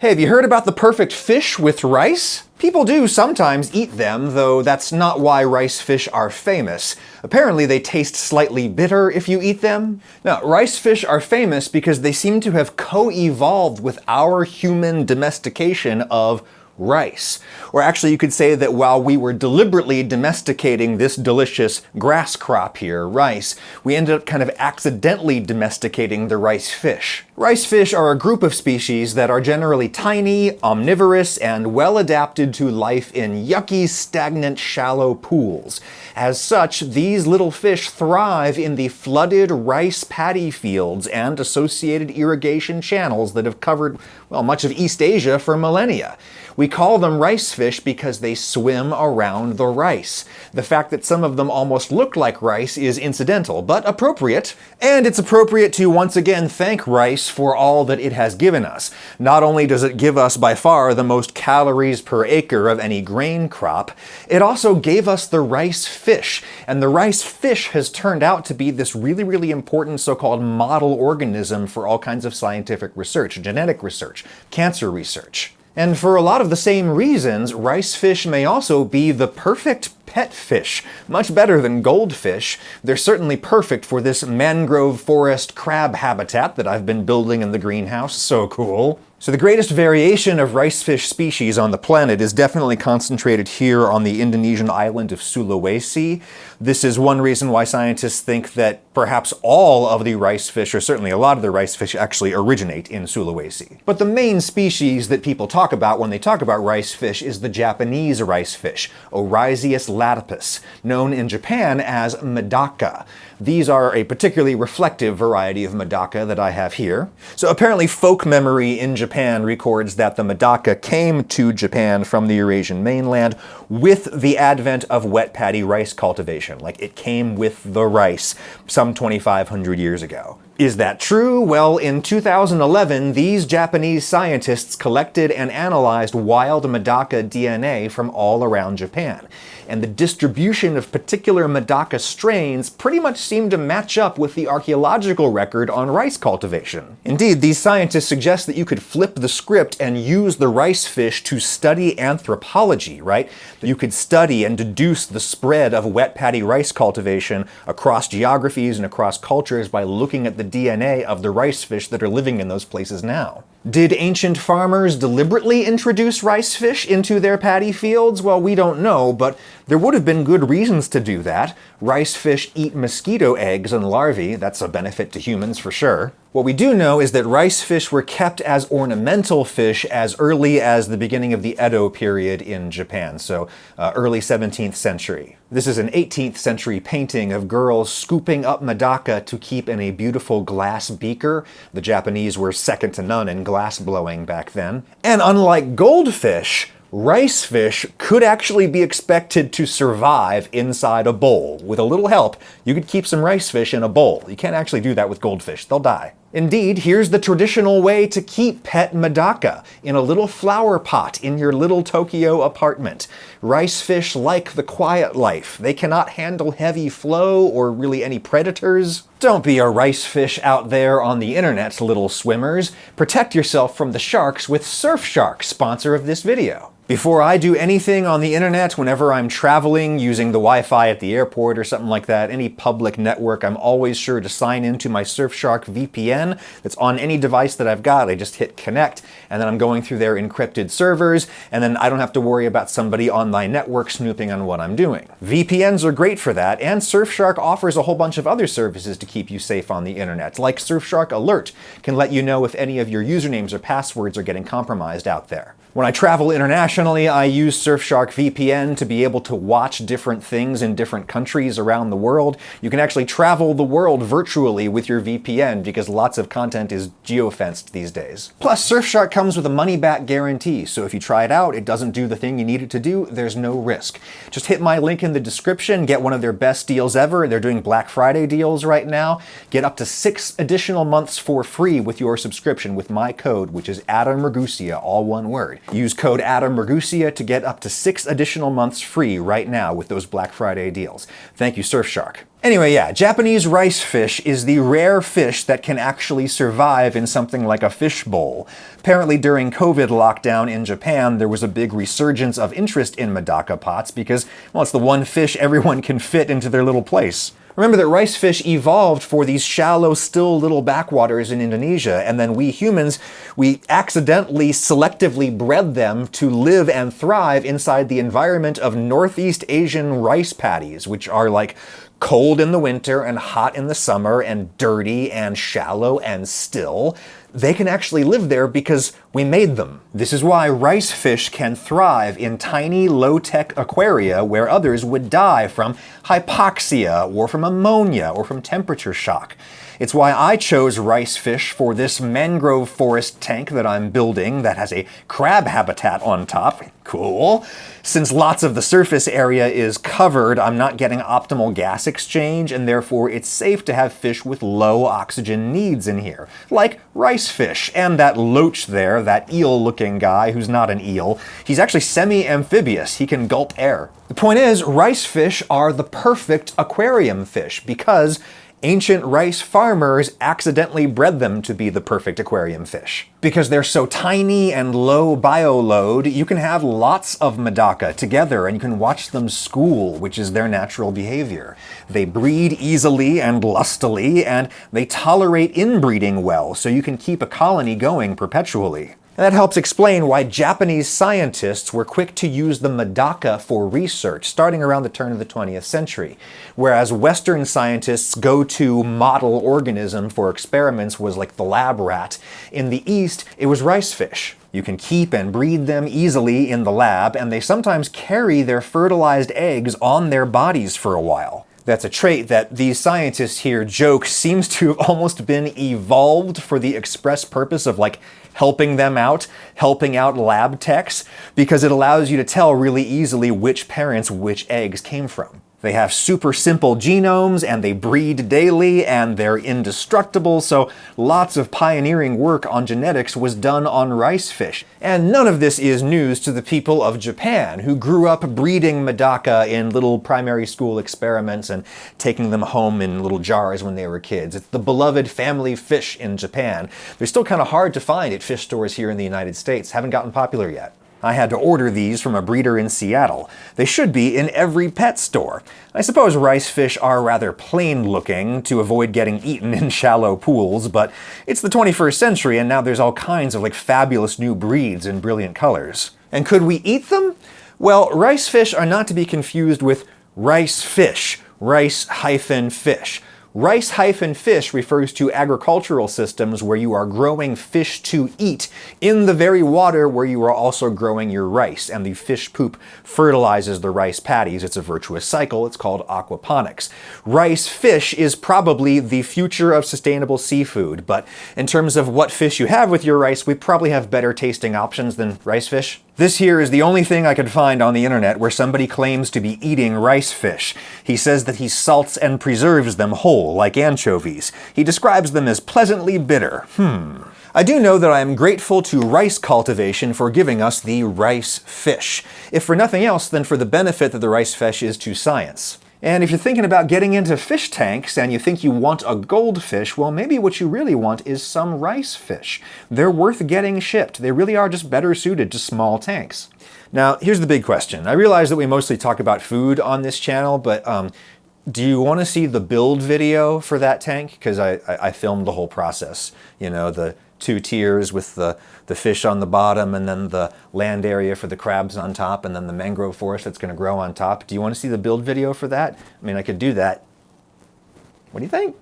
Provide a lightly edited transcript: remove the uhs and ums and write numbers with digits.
Hey, have you heard about the perfect fish with rice? People do sometimes eat them, though that's not why rice fish are famous. Apparently they taste slightly bitter if you eat them. Now, rice fish are famous because they seem to have co-evolved with our human domestication of rice. Or actually, you could say that while we were deliberately domesticating this delicious grass crop here, rice, we ended up kind of accidentally domesticating the rice fish. Rice fish are a group of species that are generally tiny, omnivorous, and well adapted to life in yucky, stagnant, shallow pools. As such, these little fish thrive in the flooded rice paddy fields and associated irrigation channels that have covered, well, much of East Asia for millennia. We call them rice fish because they swim around the rice. The fact that some of them almost look like rice is incidental, but appropriate. And it's appropriate to once again thank rice for all that it has given us. Not only does it give us by far the most calories per acre of any grain crop, it also gave us the rice fish. And the rice fish has turned out to be this really, really important so-called model organism for all kinds of scientific research, genetic research, cancer research. And for a lot of the same reasons, rice fish may also be the perfect pet fish. Much better than goldfish. They're certainly perfect for this mangrove forest crab habitat that I've been building in the greenhouse. So cool. So the greatest variation of rice fish species on the planet is definitely concentrated here on the Indonesian island of Sulawesi. This is one reason why scientists think that perhaps all of the rice fish, or certainly a lot of the rice fish, actually originate in Sulawesi. But the main species that people talk about when they talk about rice fish is the Japanese rice fish, Oryzius latipus, known in Japan as Medaka. These are a particularly reflective variety of Medaka that I have here. So apparently folk memory in Japan records that the Medaka came to Japan from the Eurasian mainland with the advent of wet paddy rice cultivation. Like, it came with the rice some 2,500 years ago. Is that true? Well, in 2011, these Japanese scientists collected and analyzed wild Medaka DNA from all around Japan. And the distribution of particular Medaka strains pretty much seemed to match up with the archaeological record on rice cultivation. Indeed, these scientists suggest that you could flip the script and use the rice fish to study anthropology, right? That you could study and deduce the spread of wet paddy rice cultivation across geographies and across cultures by looking at the DNA of the rice fish that are living in those places now. Did ancient farmers deliberately introduce rice fish into their paddy fields? Well, we don't know, but there would have been good reasons to do that. Rice fish eat mosquito eggs and larvae. That's a benefit to humans for sure. What we do know is that rice fish were kept as ornamental fish as early as the beginning of the Edo period in Japan, so early 17th century. This is an 18th century painting of girls scooping up Medaka to keep in a beautiful glass beaker. The Japanese were second to none in glass blowing back then. And unlike goldfish, rice fish could actually be expected to survive inside a bowl. With a little help, you could keep some rice fish in a bowl. You can't actually do that with goldfish. They'll die. Indeed, here's the traditional way to keep pet Medaka, in a little flower pot in your little Tokyo apartment. Rice fish like the quiet life. They cannot handle heavy flow or really any predators. Don't be a rice fish out there on the internet, little swimmers. Protect yourself from the sharks with Surfshark, sponsor of this video. Before I do anything on the internet, whenever I'm traveling using the Wi-Fi at the airport or something like that, any public network, I'm always sure to sign into my Surfshark VPN that's on any device that I've got. I just hit connect, and then I'm going through their encrypted servers, and then I don't have to worry about somebody on my network snooping on what I'm doing. VPNs are great for that, and Surfshark offers a whole bunch of other services to keep you safe on the internet, like Surfshark Alert can let you know if any of your usernames or passwords are getting compromised out there. When I travel internationally, I use Surfshark VPN to be able to watch different things in different countries around the world. You can actually travel the world virtually with your VPN because lots of content is geofenced these days. Plus, Surfshark comes with a money-back guarantee, so if you try it out, it doesn't do the thing you need it to do, there's no risk. Just hit my link in the description, get one of their best deals ever. They're doing Black Friday deals right now. Get up to 6 additional months for free with your subscription with my code, which is Adam Ragusea, all one word. Use code Adam Ragusea to get up to 6 additional months free right now with those Black Friday deals. Thank you, Surfshark. Anyway, yeah, Japanese rice fish is the rare fish that can actually survive in something like a fish bowl. Apparently during COVID lockdown in Japan, there was a big resurgence of interest in Medaka pots because, well, it's the one fish everyone can fit into their little place. Remember that rice fish evolved for these shallow, still little backwaters in Indonesia, and then we humans, we accidentally selectively bred them to live and thrive inside the environment of Northeast Asian rice paddies, which are like cold in the winter and hot in the summer and dirty and shallow and still. They can actually live there because we made them. This is why rice fish can thrive in tiny, low-tech aquaria where others would die from hypoxia or from ammonia or from temperature shock. It's why I chose rice fish for this mangrove forest tank that I'm building that has a crab habitat on top. Cool. Since lots of the surface area is covered, I'm not getting optimal gas exchange, and therefore it's safe to have fish with low oxygen needs in here, like rice fish, and that loach there, that eel-looking guy who's not an eel. He's actually semi-amphibious. He can gulp air. The point is, rice fish are the perfect aquarium fish because ancient rice farmers accidentally bred them to be the perfect aquarium fish. Because they're so tiny and low bioload, you can have lots of Medaka together and you can watch them school, which is their natural behavior. They breed easily and lustily, and they tolerate inbreeding well, so you can keep a colony going perpetually. And that helps explain why Japanese scientists were quick to use the Medaka for research, starting around the turn of the 20th century. Whereas Western scientists' go-to model organism for experiments was like the lab rat, in the East, it was rice fish. You can keep and breed them easily in the lab, and they sometimes carry their fertilized eggs on their bodies for a while. That's a trait that these scientists here joke seems to have almost been evolved for the express purpose of like helping them out, helping out lab techs, because it allows you to tell really easily which parents which eggs came from. They have super simple genomes and they breed daily and they're indestructible, so lots of pioneering work on genetics was done on rice fish. And none of this is news to the people of Japan, who grew up breeding Medaka in little primary school experiments and taking them home in little jars when they were kids. It's the beloved family fish in Japan. They're still kind of hard to find at fish stores here in the United States. Haven't gotten popular yet. I had to order these from a breeder in Seattle. They should be in every pet store. I suppose rice fish are rather plain looking to avoid getting eaten in shallow pools, but it's the 21st century and now there's all kinds of like fabulous new breeds in brilliant colors. And could we eat them? Well, rice fish are not to be confused with rice fish, rice-fish. Rice-fish refers to agricultural systems where you are growing fish to eat in the very water where you are also growing your rice, and the fish poop fertilizes the rice paddies. It's a virtuous cycle. It's called aquaponics. Rice fish is probably the future of sustainable seafood, but in terms of what fish you have with your rice, we probably have better tasting options than rice fish. This here is the only thing I could find on the internet where somebody claims to be eating rice fish. He says that he salts and preserves them whole, like anchovies. He describes them as pleasantly bitter. I do know that I am grateful to rice cultivation for giving us the rice fish, if for nothing else than for the benefit that the rice fish is to science. And if you're thinking about getting into fish tanks and you think you want a goldfish, well, maybe what you really want is some rice fish. They're worth getting shipped. They really are just better suited to small tanks. Now, here's the big question. I realize that we mostly talk about food on this channel, but do you want to see the build video for that tank? Because I filmed the whole process. You know, the 2 tiers with the fish on the bottom and then the land area for the crabs on top and then the mangrove forest that's going to grow on top. Do you want to see the build video for that? I mean, I could do that. What do you think?